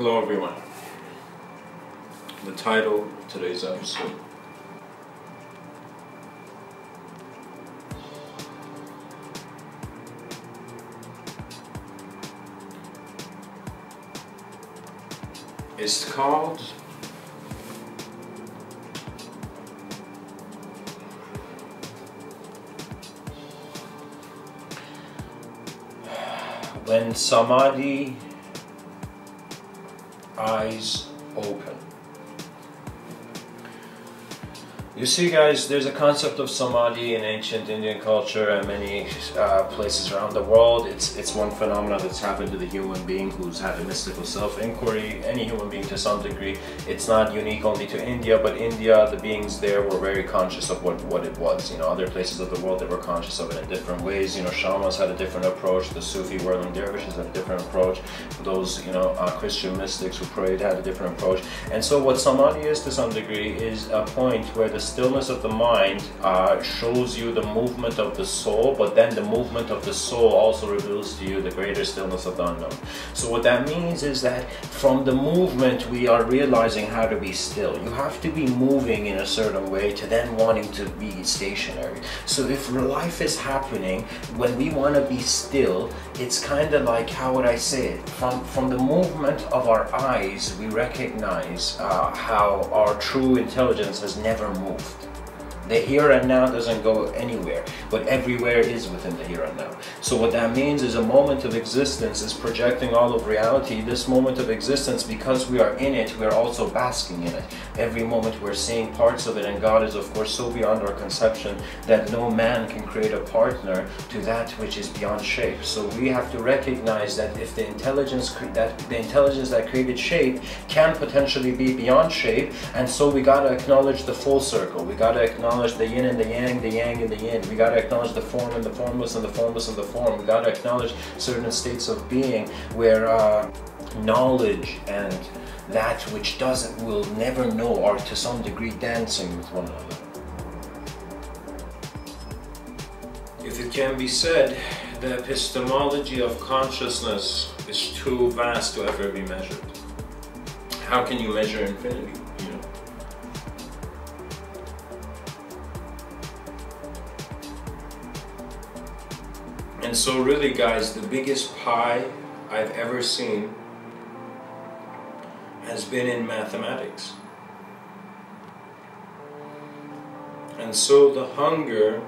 Hello everyone. The title of today's episode is called When Samadhi Eyes Open. You see, guys, there's a concept of Samadhi in ancient Indian culture and many places around the world. It's one phenomenon that's happened to the human being who's had a mystical self-inquiry. Any human being to some degree. It's not unique only to India, but India, the beings there were very conscious of what it was. You know, other places of the world, they were conscious of it in different ways. You know, shamans had a different approach. The Sufi whirling dervishes had a different approach. Those, you know, Christian mystics who prayed had a different approach. And so what Samadhi is to some degree is a point where the stillness of the mind shows you the movement of the soul, but then the movement of the soul also reveals to you the greater stillness of the unknown. So what that means is that from the movement we are realizing how to be still. You have to be moving in a certain way to then wanting to be stationary. So if life is happening, when we want to be still, it's kind of like, how would I say it? From the movement of our eyes, we recognize how our true intelligence has never moved. The here and now doesn't go anywhere, but everywhere is within the here and now. So what that means is a moment of existence is projecting all of reality. This moment of existence, because we are in it, we are also basking in it. Every moment we're seeing parts of it, and God is of course so beyond our conception that no man can create a partner to that which is beyond shape. So we have to recognize that if the intelligence that created shape can potentially be beyond shape, and so we got to acknowledge the full circle. We got to acknowledge the yin and the yang and the yin. We got to acknowledge the form and the formless and the formless and the form. We got to acknowledge certain states of being where knowledge and that which doesn't, will never know, are to some degree dancing with one another. If it can be said, the epistemology of consciousness is too vast to ever be measured. How can you measure infinity? And so really, guys, the biggest pie I've ever seen has been in mathematics. And so the hunger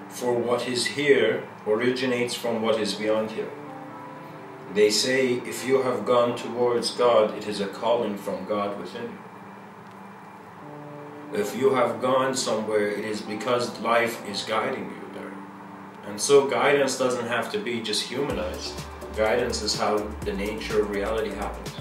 for what is here originates from what is beyond here. They say if you have gone towards God, it is a calling from God within you. If you have gone somewhere, it is because life is guiding you there. And so guidance doesn't have to be just humanized. Guidance is how the nature of reality happens.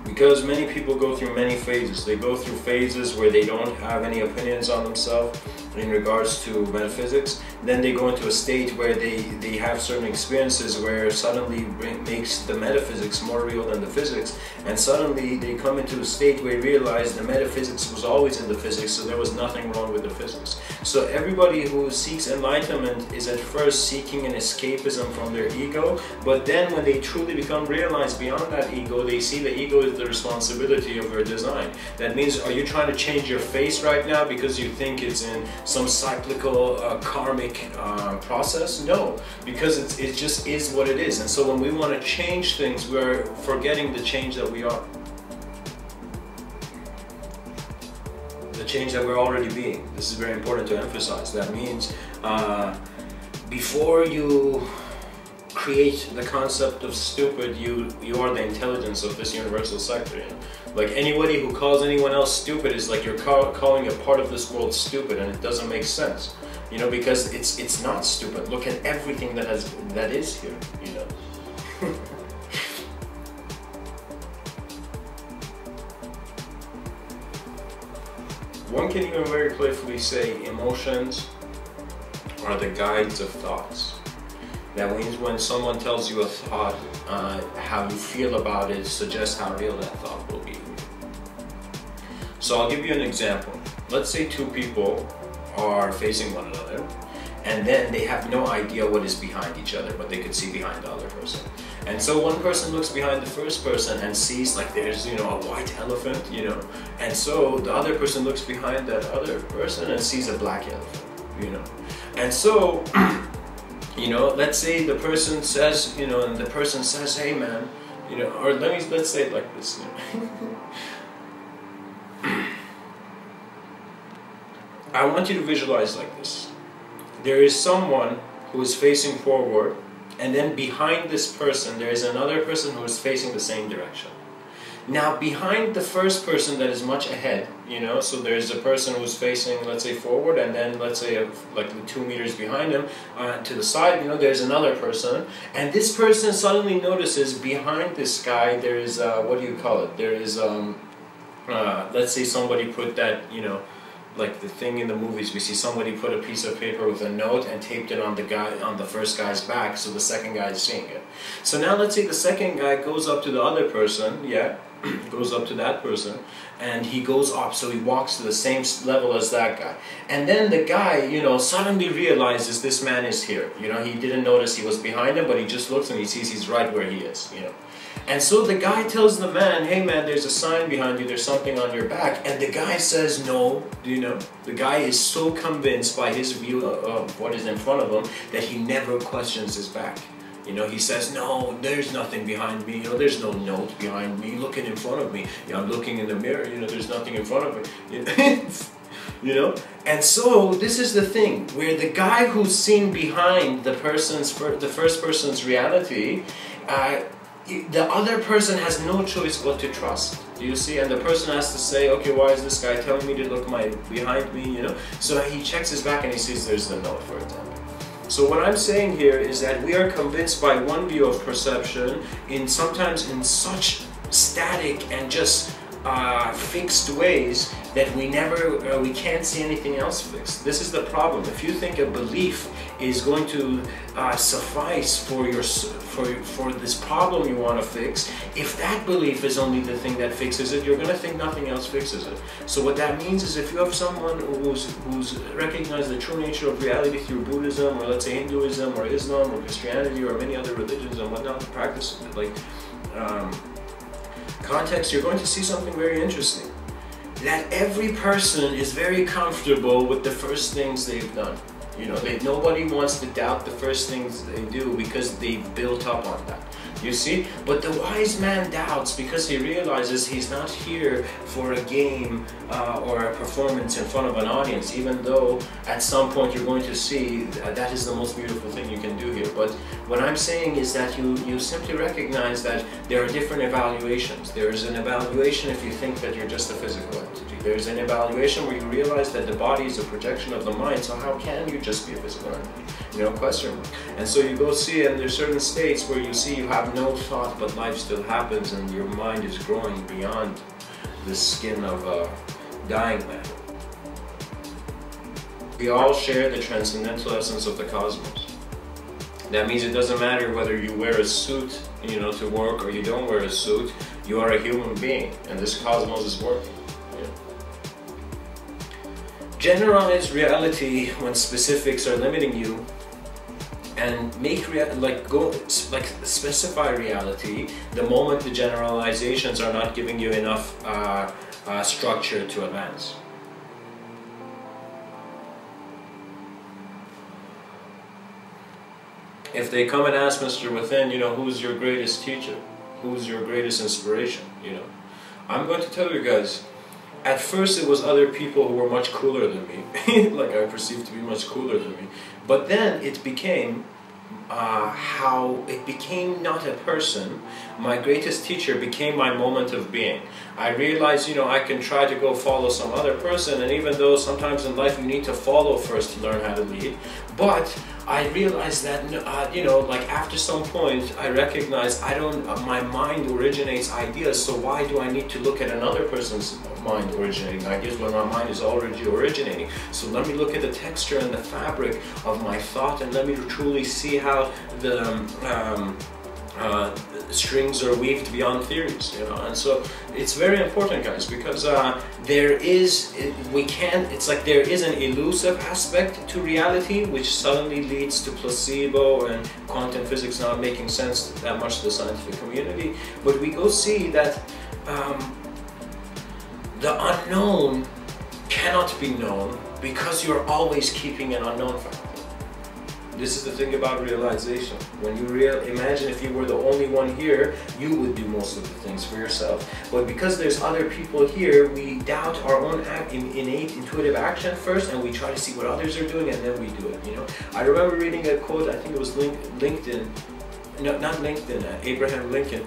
Because many people go through many phases. They go through phases where they don't have any opinions on themselves in regards to metaphysics. Then they go into a state where they have certain experiences where suddenly makes the metaphysics more real than the physics, and suddenly they come into a state where they realize the metaphysics was always in the physics, so there was nothing wrong with the physics. So everybody who seeks enlightenment is at first seeking an escapism from their ego, but then when they truly become realized beyond that ego, they see the ego is the responsibility of their design. That means, are you trying to change your face right now because you think it's in some cyclical karmic process? No, because it just is what it is. And so when we want to change things, we're forgetting the change that we are. The change that we're already being. This is very important to emphasize. That means before you create the concept of stupid, you are the intelligence of this universal sector. You know? Like anybody who calls anyone else stupid is like you're calling a part of this world stupid, and it doesn't make sense. You know, because it's not stupid. Look at everything that is here. You know. One can even very playfully say emotions are the guides of thoughts. That means when someone tells you a thought, how you feel about it suggests how real that thought will be. So I'll give you an example. Let's say two people are facing one another, and then they have no idea what is behind each other, but they could see behind the other person. And so one person looks behind the first person and sees like there's, you know, a white elephant, you know, and so the other person looks behind that other person and sees a black elephant, you know. And so, you know, let's say the person says, you know, and the person says, hey man, you know, or let's say it like this, you know. I want you to visualize like this. There is someone who is facing forward, and then behind this person there is another person who is facing the same direction. Now behind the first person that is much ahead, you know, so there's a person who's facing, let's say, forward, and then let's say like 2 meters behind him to the side, you know, there's another person, and this person suddenly notices behind this guy there is what do you call it? There is let's say somebody put that, you know, like the thing in the movies, we see somebody put a piece of paper with a note and taped it on the first guy's back, so the second guy is seeing it. So now let's say the second guy goes up to the other person, yeah, goes up to that person, and he goes up, so he walks to the same level as that guy. And then the guy, you know, suddenly realizes this man is here. You know, he didn't notice he was behind him, but he just looks and he sees he's right where he is, you know. And so the guy tells the man, hey man, there's a sign behind you, there's something on your back. And the guy says no, do you know? The guy is so convinced by his view of what is in front of him that he never questions his back. You know, he says, no, there's nothing behind me, you know, there's no note behind me, looking in front of me. Yeah, I'm looking in the mirror, you know, there's nothing in front of me. You know? You know? And so this is the thing, where the guy who's seen behind the first person's reality, the other person has no choice but to trust. Do you see? And the person has to say, okay, why is this guy telling me to look behind me, you know? So he checks his back and he sees there's the note, for example. So what I'm saying here is that we are convinced by one view of perception, sometimes in such static and just fixed ways that we can't see anything else fixed. This is the problem. If you think a belief is going to suffice for this problem you want to fix, if that belief is only the thing that fixes it, you're going to think nothing else fixes it. So what that means is if you have someone who's recognized the true nature of reality through Buddhism, or let's say Hinduism, or Islam, or Christianity, or many other religions and whatnot, practice like context, you're going to see something very interesting. That every person is very comfortable with the first things they've done. You know, nobody wants to doubt the first things they do because they've built up on that. You see? But the wise man doubts because he realizes he's not here for a game or a performance in front of an audience, even though at some point you're going to see that is the most beautiful thing you can do here. But what I'm saying is that you simply recognize that there are different evaluations. There is an evaluation if you think that you're just a physical entity. There's an evaluation where you realize that the body is a projection of the mind, so how can you just be a physical entity? You know, question mark. And so you go see, and there's certain states where you see you have no thought, but life still happens, and your mind is growing beyond the skin of a dying man. We all share the transcendental essence of the cosmos. That means it doesn't matter whether you wear a suit, you know, to work, or you don't wear a suit. You are a human being, and this cosmos is working. Generalize reality when specifics are limiting you, and specify reality the moment the generalizations are not giving you enough structure to advance. If they come and ask Mr. Within, you know, who's your greatest teacher? Who's your greatest inspiration? You know, I'm going to tell you guys, at first it was other people who were much cooler than me, like I perceived to be much cooler than me. But then it became not a person. My greatest teacher became my moment of being. I realized, you know, I can try to go follow some other person, and even though sometimes in life you need to follow first to learn how to lead, but I realized that, you know, like after some point I recognized my mind originates ideas, so why do I need to look at another person's mind originating ideas when my mind is already originating? So let me look at the texture and the fabric of my thought, and let me truly see how strings are weaved beyond theories, you know. And so it's very important, guys, because it's like there is an elusive aspect to reality which suddenly leads to placebo and quantum physics not making sense that much to the scientific community. But we go see that the unknown cannot be known because you're always keeping an unknown factor. This is the thing about realization. When you imagine if you were the only one here, you would do most of the things for yourself. But because there's other people here, we doubt our own innate intuitive action first, and we try to see what others are doing, and then we do it. You know, I remember reading a quote. I think it was LinkedIn. No, not LinkedIn. Abraham Lincoln.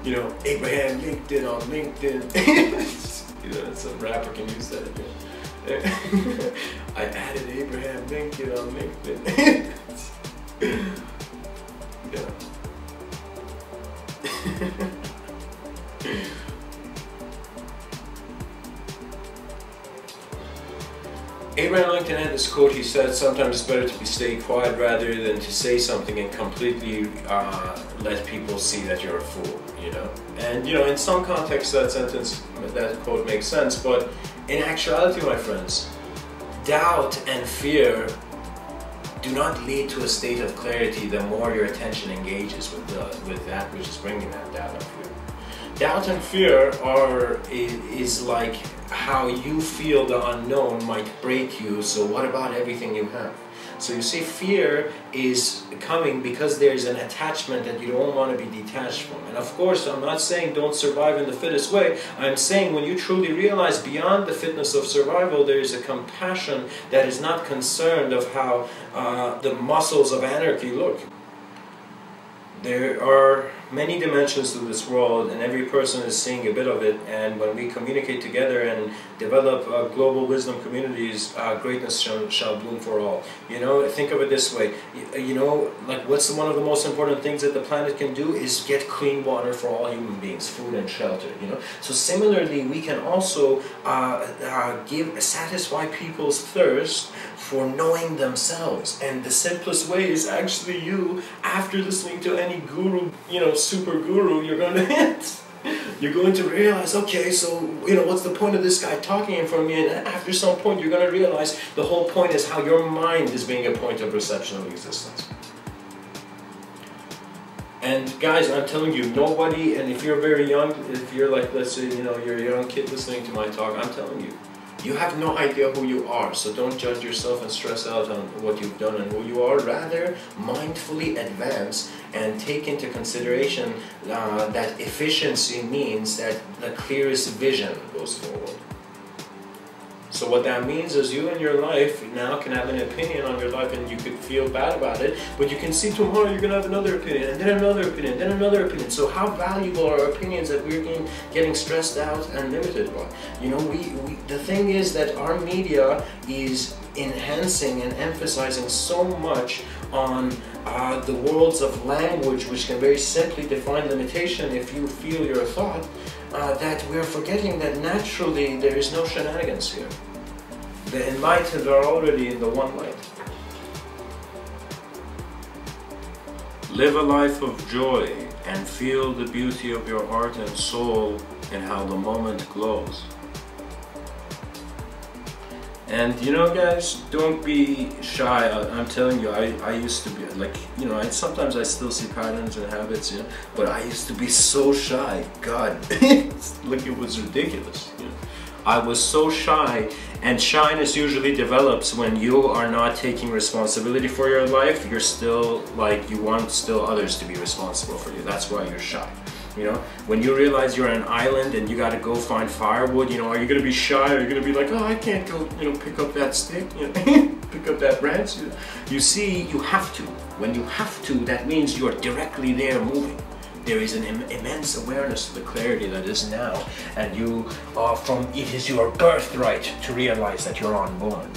You know, Abraham Lincoln on LinkedIn. You know, some rapper can use that again. I added Abraham Lincoln on LinkedIn. Yeah. Abraham Lincoln had this quote. He said, sometimes it's better to stay quiet rather than to say something and completely let people see that you're a fool, you know? And, you know, in some context that quote makes sense, but in actuality, my friends, doubt and fear do not lead to a state of clarity the more your attention engages with that which is bringing that doubt and fear. Doubt and fear is like how you feel the unknown might break you, so what about everything you have? So you see, fear is coming because there's an attachment that you don't want to be detached from. And of course, I'm not saying don't survive in the fittest way. I'm saying when you truly realize beyond the fitness of survival, there is a compassion that is not concerned of how the muscles of anarchy look. There are many dimensions to this world, and every person is seeing a bit of it, and when we communicate together and develop global wisdom communities, greatness shall bloom for all. You know, think of it this way, you know, like what's one of the most important things that the planet can do is get clean water for all human beings, food and shelter, you know. So similarly, we can also satisfy people's thirst for knowing themselves, and the simplest way is actually you, after listening to any guru, you know, super guru, you're going to realize, okay, so, you know, what's the point of this guy talking in front of me? And after some point, you're going to realize the whole point is how your mind is being a point of perception of existence. And guys, I'm telling you, nobody, and if you're very young, if you're like, let's say, you know, you're a young kid listening to my talk, I'm telling you, you have no idea who you are, so don't judge yourself and stress out on what you've done and who you are. Rather, mindfully advance and take into consideration that efficiency means that the clearest vision goes forward. So what that means is you in your life now can have an opinion on your life, and you could feel bad about it, but you can see tomorrow you're going to have another opinion, and then another opinion, then another opinion. So how valuable are opinions that we're getting stressed out and limited by? You know, the thing is that our media is enhancing and emphasizing so much on the worlds of language, which can very simply define limitation if you feel your thought, that we're forgetting that naturally there is no shenanigans here. The enlightened are already in the one light. Live a life of joy and feel the beauty of your heart and soul and how the moment glows. And you know, guys, don't be shy. I'm telling you, I used to be like, you know, sometimes I still see patterns and habits, you know, but I used to be so shy. God, like it was ridiculous. You know? I was so shy, and shyness usually develops when you are not taking responsibility for your life. You're still like, you want still others to be responsible for you. That's why you're shy. You know, when you realize you're on an island and you got to go find firewood, you know, are you going to be shy? Or are you going to be like, oh, I can't go, you know, pick up that stick, you know, pick up that branch? You see, you have to. When you have to, that means you're directly there moving. There is an immense awareness of the clarity that is now, and you are it is your birthright to realize that you're unborn.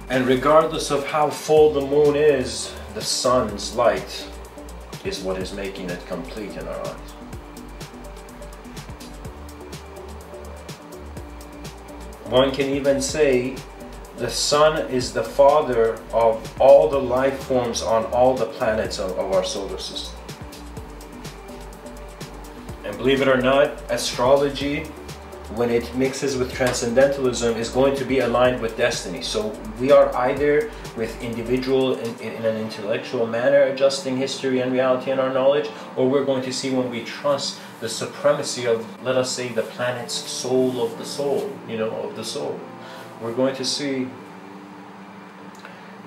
And regardless of how full the moon is, the sun's light is what is making it complete in our eyes. One can even say the sun is the father of all the life forms on all the planets of our solar system. And believe it or not, astrology, when it mixes with transcendentalism, is going to be aligned with destiny. So we are either with individual in an intellectual manner adjusting history and reality and our knowledge, or we're going to see when we trust the supremacy of, let us say, the planet's soul of the soul, you know, of the soul. We're going to see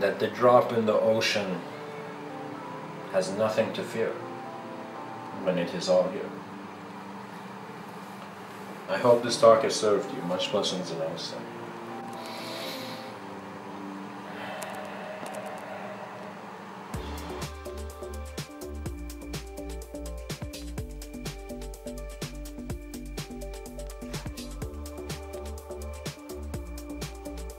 that the drop in the ocean has nothing to fear when it is all here. I hope this talk has served you. Much blessings and namaste.